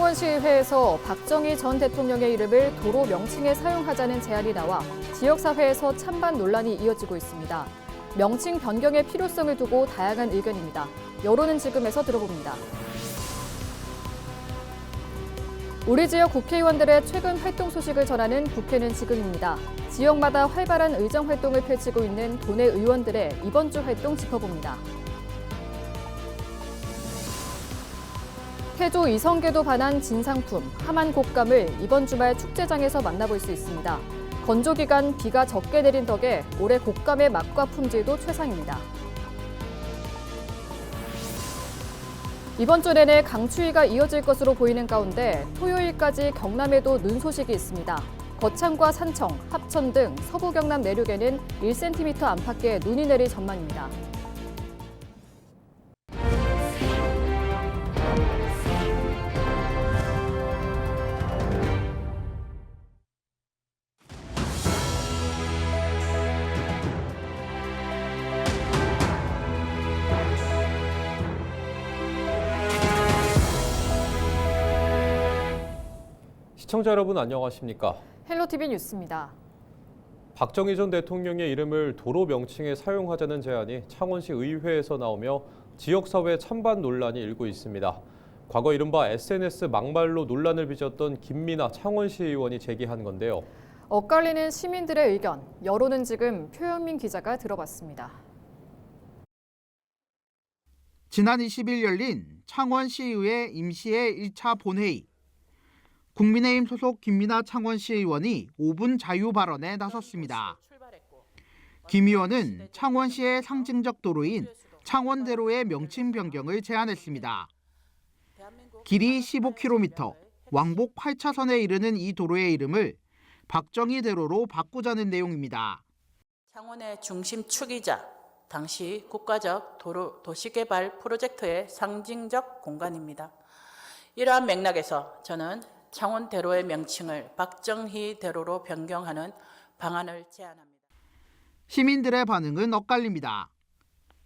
창원시의회에서 박정희 전 대통령의 이름을 도로 명칭에 사용하자는 제안이 나와 지역사회에서 찬반 논란이 이어지고 있습니다. 명칭 변경의 필요성을 두고 다양한 의견입니다. 여론은 지금에서 들어봅니다. 우리 지역 국회의원들의 최근 활동 소식을 전하는 국회는 지금입니다. 지역마다 활발한 의정 활동을 펼치고 있는 도내 의원들의 이번 주 활동 짚어봅니다. 태조 이성계도 반한 진상품, 하만 곶감을 이번 주말 축제장에서 만나볼 수 있습니다. 건조 기간 비가 적게 내린 덕에 올해 곶감의 맛과 품질도 최상입니다. 이번 주 내내 강추위가 이어질 것으로 보이는 가운데 토요일까지 경남에도 눈 소식이 있습니다. 거창과 산청, 합천 등 서부 경남 내륙에는 1cm 안팎의 눈이 내릴 전망입니다. 시청자 여러분 안녕하십니까? 헬로티비 뉴스입니다. 박정희 전 대통령의 이름을 도로 명칭에 사용하자는 제안이 창원시 의회에서 나오며 지역사회 찬반 논란이 일고 있습니다. 과거 이른바 SNS 막말로 논란을 빚었던 김미나 창원시 의원이 제기한 건데요. 엇갈리는 시민들의 의견, 여론은 지금 표현민 기자가 들어봤습니다. 지난 20일 열린 창원시의회 임시회 1차 본회의. 국민의힘 소속 김미나 창원시 의원이 5분 자유 발언에 나섰습니다. 김 의원은 창원시의 상징적 도로인 창원대로의 명칭 변경을 제안했습니다. 길이 15km, 왕복 8차선에 이르는 이 도로의 이름을 박정희 대로로 바꾸자는 내용입니다. 창원의 중심축이자 당시 국가적 도시개발 프로젝트의 상징적 공간입니다. 이러한 맥락에서 저는 창원대로의 명칭을 박정희 대로로 변경하는 방안을 제안합니다. 시민들의 반응은 엇갈립니다.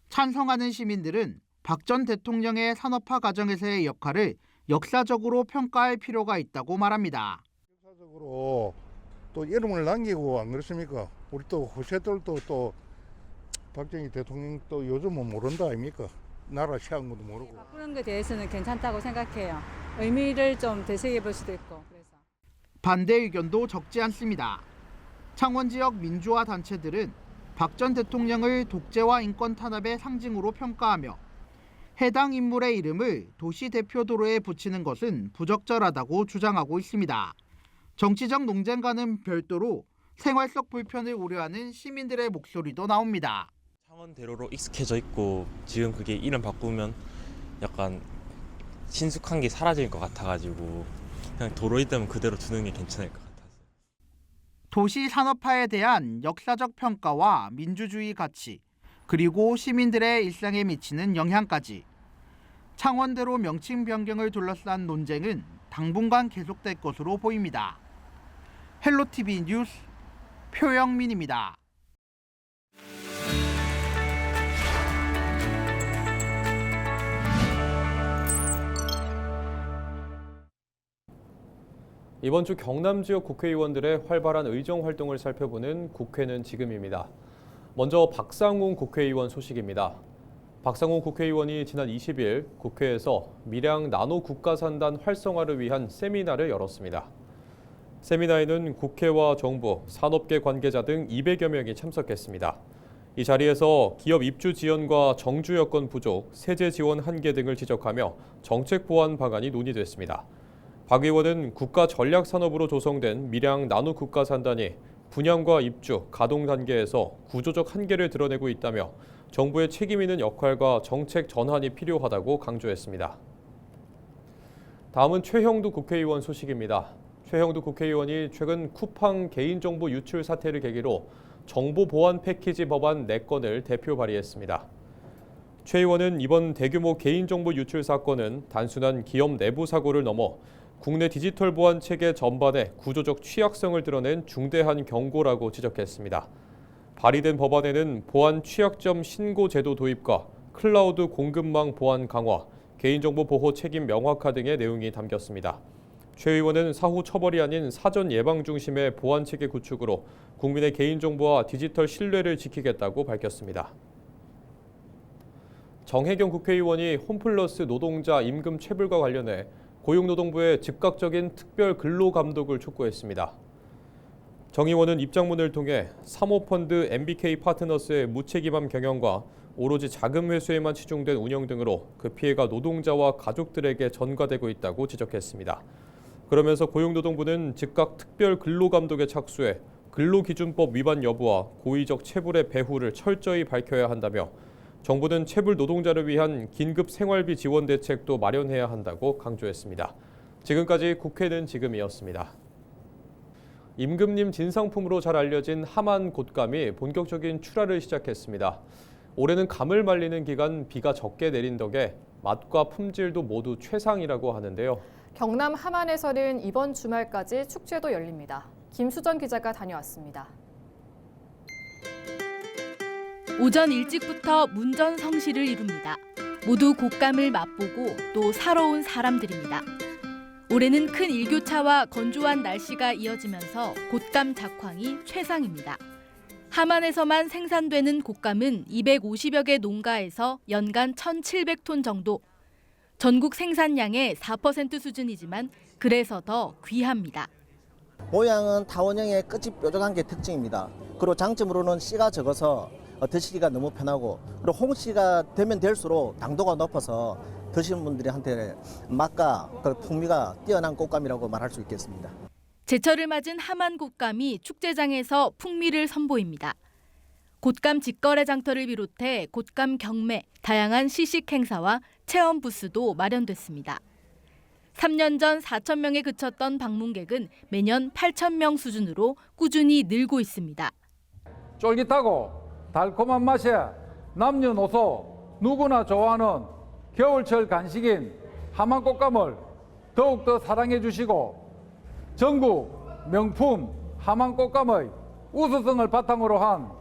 찬성하는 시민들은 박 전 대통령의 산업화 과정에서의 역할을 역사적으로 평가할 필요가 있다고 말합니다. 역사적으로 또 이름을 남기고 안 그렇습니까? 우리 또 후세들도 또 박정희 대통령 또 요즘은 모른다 아닙니까? 나라 시한 것도 모르고. 바꾸는 것에 대해서는 괜찮다고 생각해요. 의미를 좀 되새겨볼 수도 있고. 그래서. 반대 의견도 적지 않습니다. 창원 지역 민주화 단체들은 박 전 대통령을 독재와 인권 탄압의 상징으로 평가하며 해당 인물의 이름을 도시 대표 도로에 붙이는 것은 부적절하다고 주장하고 있습니다. 정치적 논쟁과는 별도로 생활 속 불편을 우려하는 시민들의 목소리도 나옵니다. 창원대로로 익숙해져 있고 지금 그게 이름 바꾸면 약간 친숙한 게 사라질 것 같아가지고 그냥 도로 이름 그대로 두는 게 괜찮을 것 같아서. 도시 산업화에 대한 역사적 평가와 민주주의 가치, 그리고 시민들의 일상에 미치는 영향까지 창원대로 명칭 변경을 둘러싼 논쟁은 당분간 계속될 것으로 보입니다. 헬로티비 뉴스 표영민입니다. 이번 주 경남 지역 국회의원들의 활발한 의정 활동을 살펴보는 국회는 지금입니다. 먼저 박상훈 국회의원 소식입니다. 박상훈 국회의원이 지난 20일 국회에서 밀양 나노 국가산단 활성화를 위한 세미나를 열었습니다. 세미나에는 국회와 정부, 산업계 관계자 등 200여 명이 참석했습니다. 이 자리에서 기업 입주 지연과 정주 여건 부족, 세제 지원 한계 등을 지적하며 정책 보완 방안이 논의됐습니다. 박 의원은 국가 전략 산업으로 조성된 밀양 나노 국가산단이 분양과 입주, 가동 단계에서 구조적 한계를 드러내고 있다며 정부의 책임 있는 역할과 정책 전환이 필요하다고 강조했습니다. 다음은 최형두 국회의원 소식입니다. 최형두 국회의원이 최근 쿠팡 개인정보 유출 사태를 계기로 정보 보안 패키지 법안 4건을 대표 발의했습니다. 최 의원은 이번 대규모 개인정보 유출 사건은 단순한 기업 내부 사고를 넘어 국내 디지털 보안 체계 전반의 구조적 취약성을 드러낸 중대한 경고라고 지적했습니다. 발의된 법안에는 보안 취약점 신고 제도 도입과 클라우드 공급망 보안 강화, 개인정보 보호 책임 명확화 등의 내용이 담겼습니다. 최 의원은 사후 처벌이 아닌 사전 예방 중심의 보안 체계 구축으로 국민의 개인정보와 디지털 신뢰를 지키겠다고 밝혔습니다. 정혜경 국회의원이 홈플러스 노동자 임금 체불과 관련해 고용노동부에 즉각적인 특별 근로감독을 촉구했습니다. 정 의원은 입장문을 통해 사모펀드 MBK 파트너스의 무책임한 경영과 오로지 자금 회수에만 치중된 운영 등으로 그 피해가 노동자와 가족들에게 전가되고 있다고 지적했습니다. 그러면서 고용노동부는 즉각 특별 근로감독에 착수해 근로기준법 위반 여부와 고의적 체불의 배후를 철저히 밝혀야 한다며 정부는 체불 노동자를 위한 긴급 생활비 지원 대책도 마련해야 한다고 강조했습니다. 지금까지 국회는 지금이었습니다. 임금님 진상품으로 잘 알려진 하만 곶감이 본격적인 출하를 시작했습니다. 올해는 감을 말리는 기간 비가 적게 내린 덕에 맛과 품질도 모두 최상이라고 하는데요. 경남 함안에서는 이번 주말까지 축제도 열립니다. 김수정 기자가 다녀왔습니다. 오전 일찍부터 문전성시를 이룹니다. 모두 곶감을 맛보고 또 사러 온 사람들입니다. 올해는 큰 일교차와 건조한 날씨가 이어지면서 곶감 작황이 최상입니다. 함안에서만 생산되는 곶감은 250여 개 농가에서 연간 1,700톤 정도. 전국 생산량의 4% 수준이지만 그래서 더 귀합니다. 모양은 타원형의 끝이 뾰족한 게 특징입니다. 그리고 장점으로는 씨가 적어서 드시기가 너무 편하고, 그리고 홍씨가 되면 될수록 당도가 높아서 드시는 분들한테 맛과 풍미가 뛰어난 곶감이라고 말할 수 있겠습니다. 제철을 맞은 함안 곶감이 축제장에서 풍미를 선보입니다. 곶감 직거래 장터를 비롯해 곶감 경매, 다양한 시식 행사와 체험 부스도 마련됐습니다. 3년 전 4천 명에 그쳤던 방문객은 매년 8천 명 수준으로 꾸준히 늘고 있습니다. 쫄깃하고 달콤한 맛에 남녀노소 누구나 좋아하는 겨울철 간식인 함안 곶감을 더욱더 사랑해 주시고 전국 명품 함안 곶감의 우수성을 바탕으로 한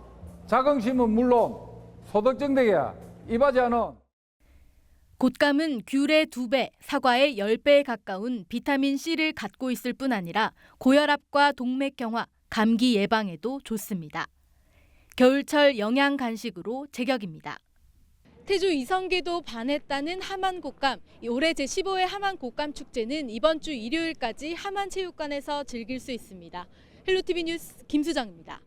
자긍심은 물론 소득증대에 이바지하는 곶감은 귤의 2배, 사과의 10배에 가까운 비타민C를 갖고 있을 뿐 아니라 고혈압과 동맥경화, 감기 예방에도 좋습니다. 겨울철 영양 간식으로 제격입니다. 태주 이성계도 반했다는 함안 곶감. 올해 제15회 함안 곶감 축제는 이번 주 일요일까지 함안체육관에서 즐길 수 있습니다. 헬로티비 뉴스 김수정입니다.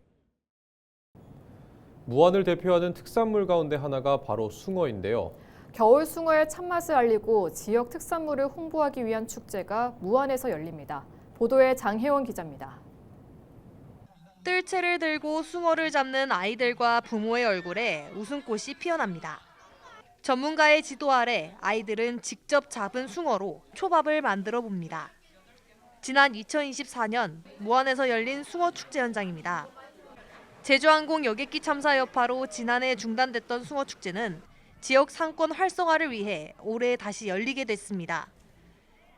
무안을 대표하는 특산물 가운데 하나가 바로 숭어인데요. 겨울 숭어의 참맛을 알리고 지역 특산물을 홍보하기 위한 축제가 무안에서 열립니다. 보도에 장혜원 기자입니다. 뜰채를 들고 숭어를 잡는 아이들과 부모의 얼굴에 웃음꽃이 피어납니다. 전문가의 지도 아래 아이들은 직접 잡은 숭어로 초밥을 만들어 봅니다. 지난 2024년 무안에서 열린 숭어 축제 현장입니다. 제주항공 여객기 참사 여파로 지난해 중단됐던 숭어 축제는 지역 상권 활성화를 위해 올해 다시 열리게 됐습니다.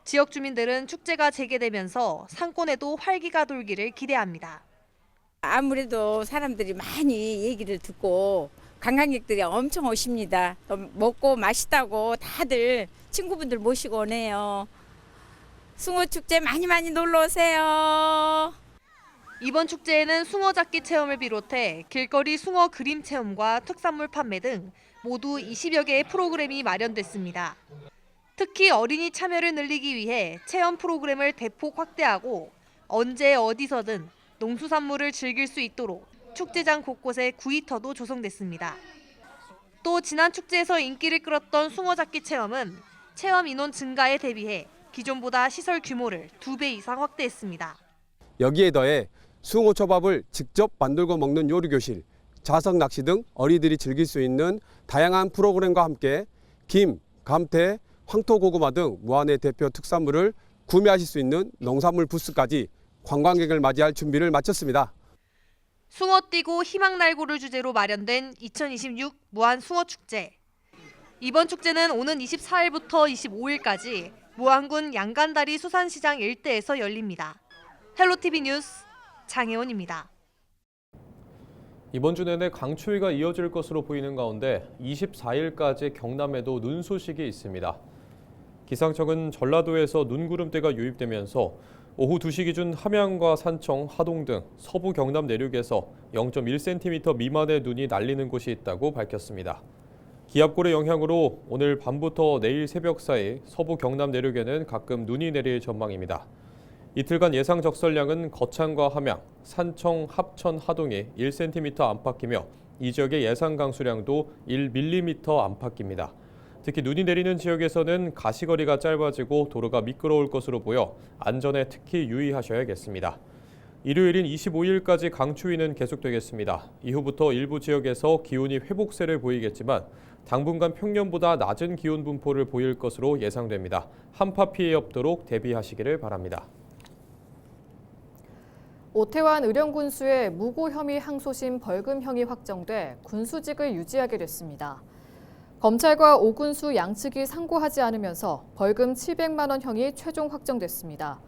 지역 주민들은 축제가 재개되면서 상권에도 활기가 돌기를 기대합니다. 아무래도 사람들이 많이 얘기를 듣고 관광객들이 엄청 오십니다. 또 먹고 맛있다고 다들 친구분들 모시고 오네요. 숭어 축제 많이 놀러 오세요. 이번 축제에는 숭어 잡기 체험을 비롯해 길거리 숭어 그림 체험과 특산물 판매 등 모두 20여 개의 프로그램이 마련됐습니다. 특히 어린이 참여를 늘리기 위해 체험 프로그램을 대폭 확대하고 언제 어디서든 농수산물을 즐길 수 있도록 축제장 곳곳에 구이터도 조성됐습니다. 또 지난 축제에서 인기를 끌었던 숭어 잡기 체험은 체험 인원 증가에 대비해 기존보다 시설 규모를 2배 이상 확대했습니다. 여기에 더해 숭어 초밥을 직접 만들고 먹는 요리교실, 자석 낚시 등 어린이들이 즐길 수 있는 다양한 프로그램과 함께 김, 감태, 황토고구마 등 무안의 대표 특산물을 구매하실 수 있는 농산물 부스까지 관광객을 맞이할 준비를 마쳤습니다. 숭어 뛰고 희망 날고를 주제로 마련된 2026 무안 숭어 축제. 이번 축제는 오는 24일부터 25일까지 무안군 양간다리 수산시장 일대에서 열립니다. 헬로티비 뉴스 장혜원입니다. 이번 주 내내 강추위가 이어질 것으로 보이는 가운데 24일까지 경남에도 눈 소식이 있습니다. 기상청은 전라도에서 눈구름대가 유입되면서 오후 2시 기준 함양과 산청, 하동 등 서부 경남 내륙에서 0.1cm 미만의 눈이 날리는 곳이 있다고 밝혔습니다. 기압골의 영향으로 오늘 밤부터 내일 새벽 사이 서부 경남 내륙에는 가끔 눈이 내릴 전망입니다. 이틀간 예상 적설량은 거창과 함양, 산청, 합천, 하동이 1cm 안팎이며 이 지역의 예상 강수량도 1mm 안팎입니다. 특히 눈이 내리는 지역에서는 가시거리가 짧아지고 도로가 미끄러울 것으로 보여 안전에 특히 유의하셔야겠습니다. 일요일인 25일까지 강추위는 계속되겠습니다. 이후부터 일부 지역에서 기온이 회복세를 보이겠지만 당분간 평년보다 낮은 기온 분포를 보일 것으로 예상됩니다. 한파 피해 없도록 대비하시기를 바랍니다. 오태환 의령군수의 무고 혐의 항소심 벌금형이 확정돼 군수직을 유지하게 됐습니다. 검찰과 오 군수 양측이 상고하지 않으면서 벌금 700만 원 형이 최종 확정됐습니다.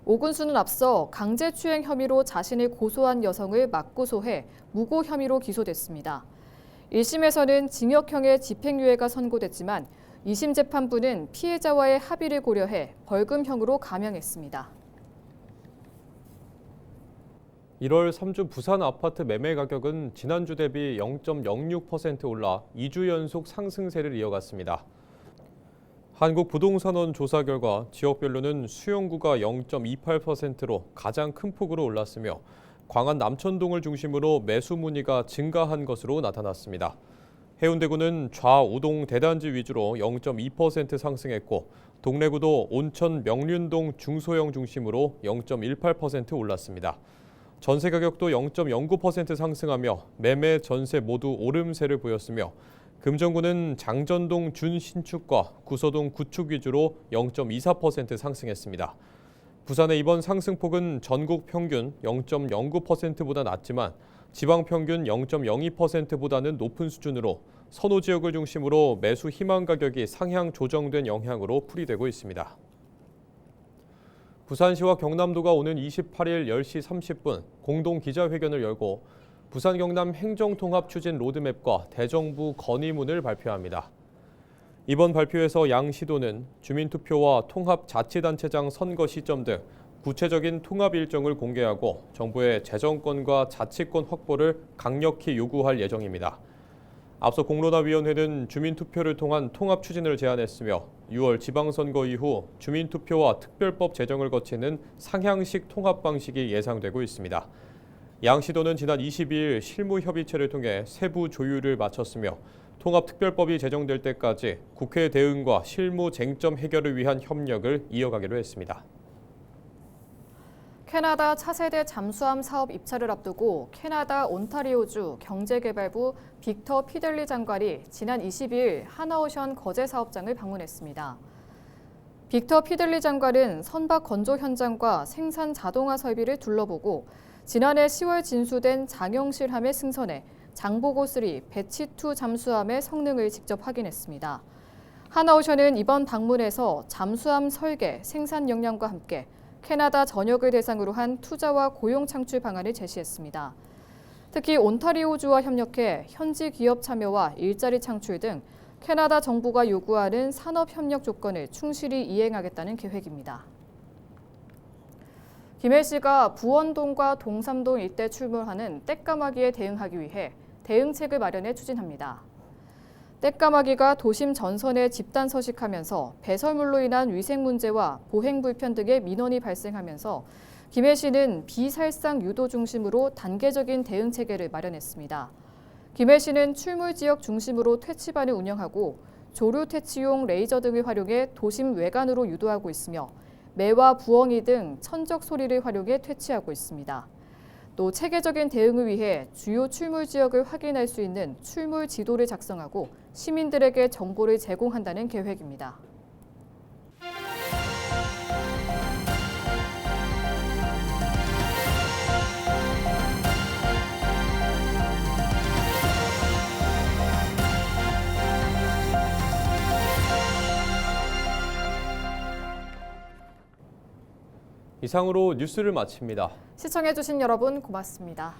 오 군수는 앞서 강제추행 혐의로 자신을 고소한 여성을 맞고소해 무고 혐의로 기소됐습니다. 1심에서는 징역형의 집행유예가 선고됐지만 2심 재판부는 피해자와의 합의를 고려해 벌금형으로 감형했습니다. 1월 3주 부산 아파트 매매 가격은 지난주 대비 0.06% 올라 2주 연속 상승세를 이어갔습니다. 한국부동산원 조사 결과 지역별로는 수용구가 0.28%로 가장 큰 폭으로 올랐으며 광안 남천동을 중심으로 매수 문의가 증가한 것으로 나타났습니다. 해운대구는 좌우동 대단지 위주로 0.2% 상승했고 동래구도 온천 명륜동 중소형 중심으로 0.18% 올랐습니다. 전세 가격도 0.09% 상승하며 매매, 전세 모두 오름세를 보였으며 금정구는 장전동 준신축과 구서동 구축 위주로 0.24% 상승했습니다. 부산의 이번 상승폭은 전국 평균 0.09%보다 낮지만 지방 평균 0.02%보다는 높은 수준으로 선호 지역을 중심으로 매수 희망 가격이 상향 조정된 영향으로 풀이되고 있습니다. 부산시와 경남도가 오는 28일 10시 30분 공동 기자회견을 열고 부산 경남 행정통합 추진 로드맵과 대정부 건의문을 발표합니다. 이번 발표에서 양 시도는 주민투표와 통합자치단체장 선거 시점 등 구체적인 통합 일정을 공개하고 정부의 재정권과 자치권 확보를 강력히 요구할 예정입니다. 앞서 공론화위원회는 주민투표를 통한 통합 추진을 제안했으며 6월 지방선거 이후 주민투표와 특별법 제정을 거치는 상향식 통합 방식이 예상되고 있습니다. 양 시도는 지난 22일 실무협의체를 통해 세부 조율을 마쳤으며 통합특별법이 제정될 때까지 국회 대응과 실무 쟁점 해결을 위한 협력을 이어가기로 했습니다. 캐나다 차세대 잠수함 사업 입찰을 앞두고 캐나다 온타리오주 경제개발부 빅터 피델리 장관이 지난 22일 하나오션 거제 사업장을 방문했습니다. 빅터 피델리 장관은 선박 건조 현장과 생산 자동화 설비를 둘러보고 지난해 10월 진수된 장영실함의 승선에 장보고3, 배치2 잠수함의 성능을 직접 확인했습니다. 하나오션은 이번 방문에서 잠수함 설계, 생산 역량과 함께 캐나다 전역을 대상으로 한 투자와 고용 창출 방안을 제시했습니다. 특히 온타리오주와 협력해 현지 기업 참여와 일자리 창출 등 캐나다 정부가 요구하는 산업협력 조건을 충실히 이행하겠다는 계획입니다. 김해시가 부원동과 동삼동 일대 출몰하는 땔까마귀에 대응하기 위해 대응책을 마련해 추진합니다. 땔까마귀가 도심 전선에 집단 서식하면서 배설물로 인한 위생 문제와 보행 불편 등의 민원이 발생하면서 김해시는 비살상 유도 중심으로 단계적인 대응 체계를 마련했습니다. 김해시는 출몰 지역 중심으로 퇴치반을 운영하고 조류 퇴치용 레이저 등을 활용해 도심 외관으로 유도하고 있으며 매와 부엉이 등 천적 소리를 활용해 퇴치하고 있습니다. 또 체계적인 대응을 위해 주요 출몰 지역을 확인할 수 있는 출몰 지도를 작성하고 시민들에게 정보를 제공한다는 계획입니다. 이상으로 뉴스를 마칩니다. 시청해주신 여러분 고맙습니다.